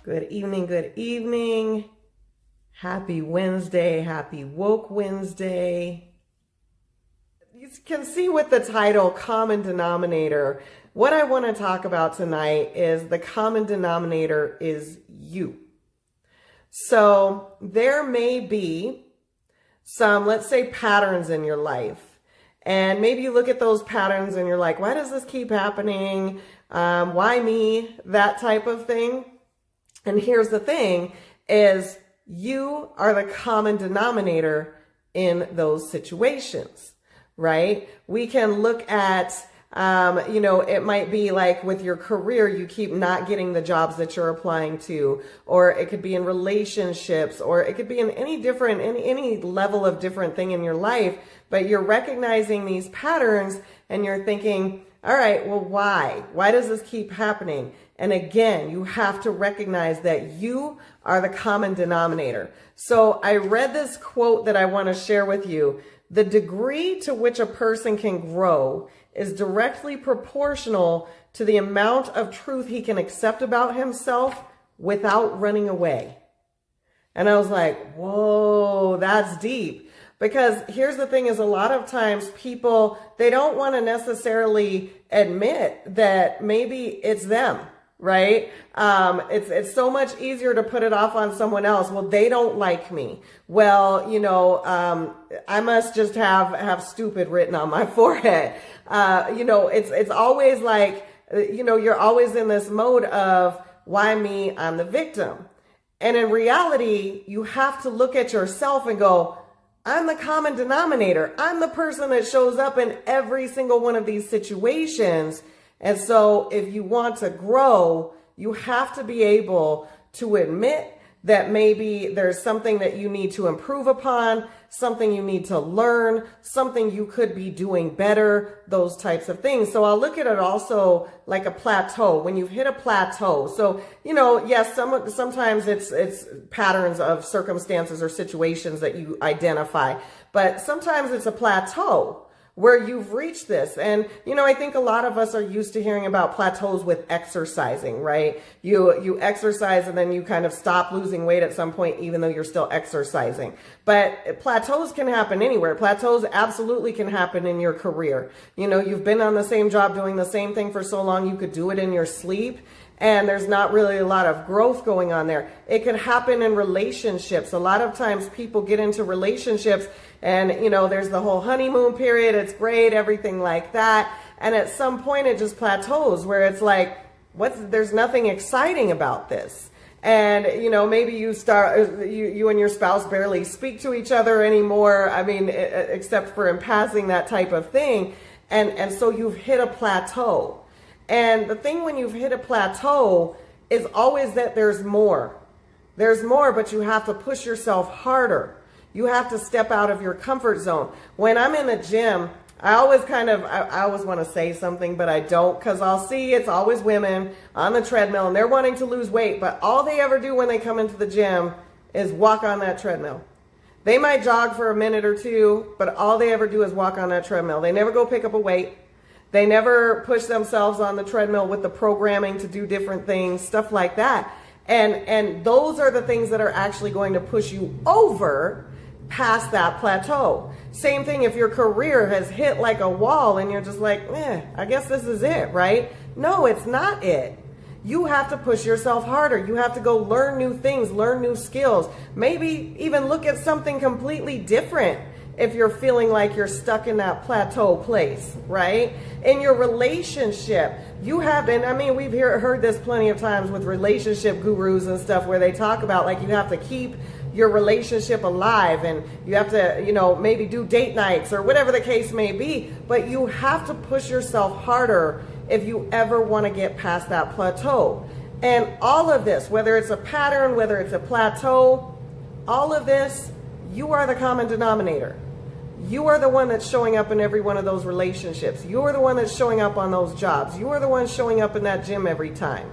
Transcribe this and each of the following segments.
Good evening, good evening. Happy Wednesday, happy Woke Wednesday. You can see with the title, Common Denominator, what I want to talk about tonight is the common denominator is you. So there may be some, let's say, patterns in your life. And maybe you look at those patterns and you're like, why does this keep happening? Why me? That type of thing. And here's the thing is you are the common denominator in those situations, right? We can look at, it might be like with your career, you keep not getting the jobs that you're applying to, or it could be in relationships, or it could be in any level of different thing in your life, but you're recognizing these patterns and you're thinking, all right, well, why? Why does this keep happening? And again, you have to recognize that you are the common denominator. So I read this quote that I want to share with you. The degree to which a person can grow is directly proportional to the amount of truth he can accept about himself without running away. And I was like, whoa, that's deep. Because here's the thing is a lot of times people, they don't want to necessarily admit that maybe it's them, right? It's so much easier to put it off on someone else. Well, they don't like me. Well, I must just have stupid written on my forehead. It's always like, you're always in this mode of why me? I'm the victim. And in reality, you have to look at yourself and go, I'm the common denominator. I'm the person that shows up in every single one of these situations. And so if you want to grow, you have to be able to admit that maybe there's something that you need to improve upon, something you need to learn, something you could be doing better, those types of things. So I'll look at it also like a plateau, when you've hit a plateau. So, yes, sometimes it's patterns of circumstances or situations that you identify, but sometimes it's a plateau where you've reached this. And, I think a lot of us are used to hearing about plateaus with exercising, right? You exercise and then you kind of stop losing weight at some point, even though you're still exercising. But plateaus can happen anywhere. Plateaus absolutely can happen in your career. You've been on the same job doing the same thing for so long, you could do it in your sleep. And there's not really a lot of growth going on there. It could happen in relationships. A lot of times people get into relationships and, there's the whole honeymoon period. It's great, everything like that. And at some point it just plateaus where it's like, there's nothing exciting about this. And, maybe you and your spouse barely speak to each other anymore. I mean, except for in passing, that type of thing. And so you've hit a plateau. And the thing when you've hit a plateau is always that there's more. There's more, but you have to push yourself harder. You have to step out of your comfort zone. When I'm in the gym, I always want to say something, but I don't, because I'll see it's always women on the treadmill and they're wanting to lose weight, but all they ever do when they come into the gym is walk on that treadmill. They might jog for a minute or two, but all they ever do is walk on that treadmill. They never go pick up a weight. They never push themselves on the treadmill with the programming to do different things, stuff like that. And those are the things that are actually going to push you over past that plateau. Same thing if your career has hit like a wall and you're just like, I guess this is it, right? No, it's not it. You have to push yourself harder. You have to go learn new things, learn new skills, maybe even look at something completely different. If you're feeling like you're stuck in that plateau place, right? In your relationship, you have, and I mean, we've heard this plenty of times with relationship gurus and stuff where they talk about like you have to keep your relationship alive and you have to, maybe do date nights or whatever the case may be, but you have to push yourself harder if you ever want to get past that plateau. And all of this, whether it's a pattern, whether it's a plateau, all of this, you are the common denominator. You are the one that's showing up in every one of those relationships. You are the one that's showing up on those jobs. You are the one showing up in that gym every time.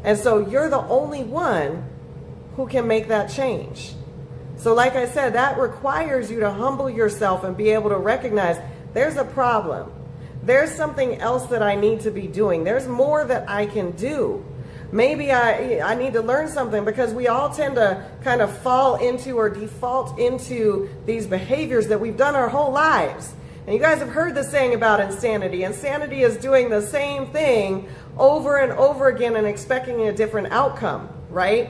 And so you're the only one who can make that change. So like I said, that requires you to humble yourself and be able to recognize there's a problem. There's something else that I need to be doing. There's more that I can do. Maybe I need to learn something, because we all tend to kind of fall into or default into these behaviors that we've done our whole lives. And you guys have heard the saying about insanity. Insanity is doing the same thing over and over again and expecting a different outcome, right?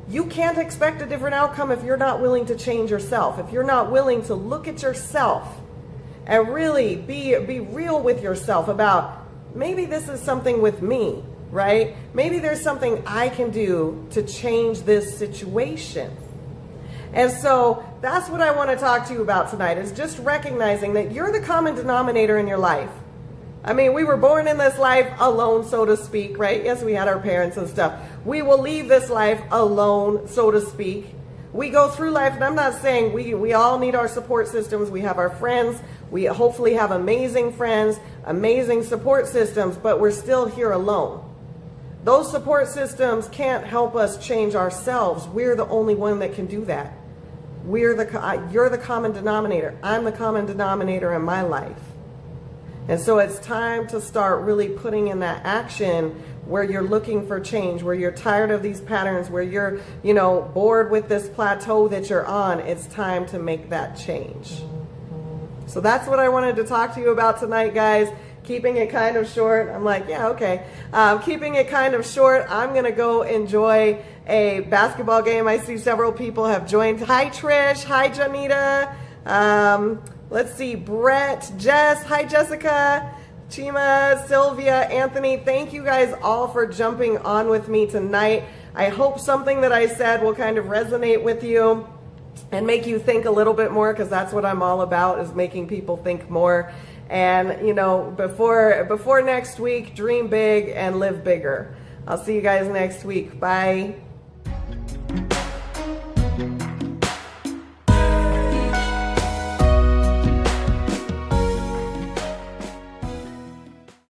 You can't expect a different outcome if you're not willing to change yourself, if you're not willing to look at yourself and really be real with yourself about, maybe this is something with me, right? Maybe there's something I can do to change this situation. And so that's what I want to talk to you about tonight, is just recognizing that you're the common denominator in your life. I mean, we were born in this life alone, so to speak, right? Yes, we had our parents and stuff. We will leave this life alone, so to speak. We go through life, and I'm not saying we all need our support systems. We have our friends. We hopefully have amazing friends, amazing support systems, but we're still here alone. Those support systems can't help us change ourselves. We're the only one that can do that. You're the common denominator. I'm the common denominator in my life. And so it's time to start really putting in that action where you're looking for change, where you're tired of these patterns, where you're, bored with this plateau that you're on. It's time to make that change. So that's what I wanted to talk to you about tonight, guys. Keeping it kind of short. I'm like, yeah, okay. Keeping it kind of short. I'm going to go enjoy a basketball game. I see several people have joined. Hi, Trish. Hi, Janita. Let's see. Brett, Jess. Hi, Jessica. Chima, Sylvia, Anthony. Thank you guys all for jumping on with me tonight. I hope something that I said will kind of resonate with you and make you think a little bit more, because that's what I'm all about, is making people think more. And, before next week, dream big and live bigger. I'll see you guys next week. Bye.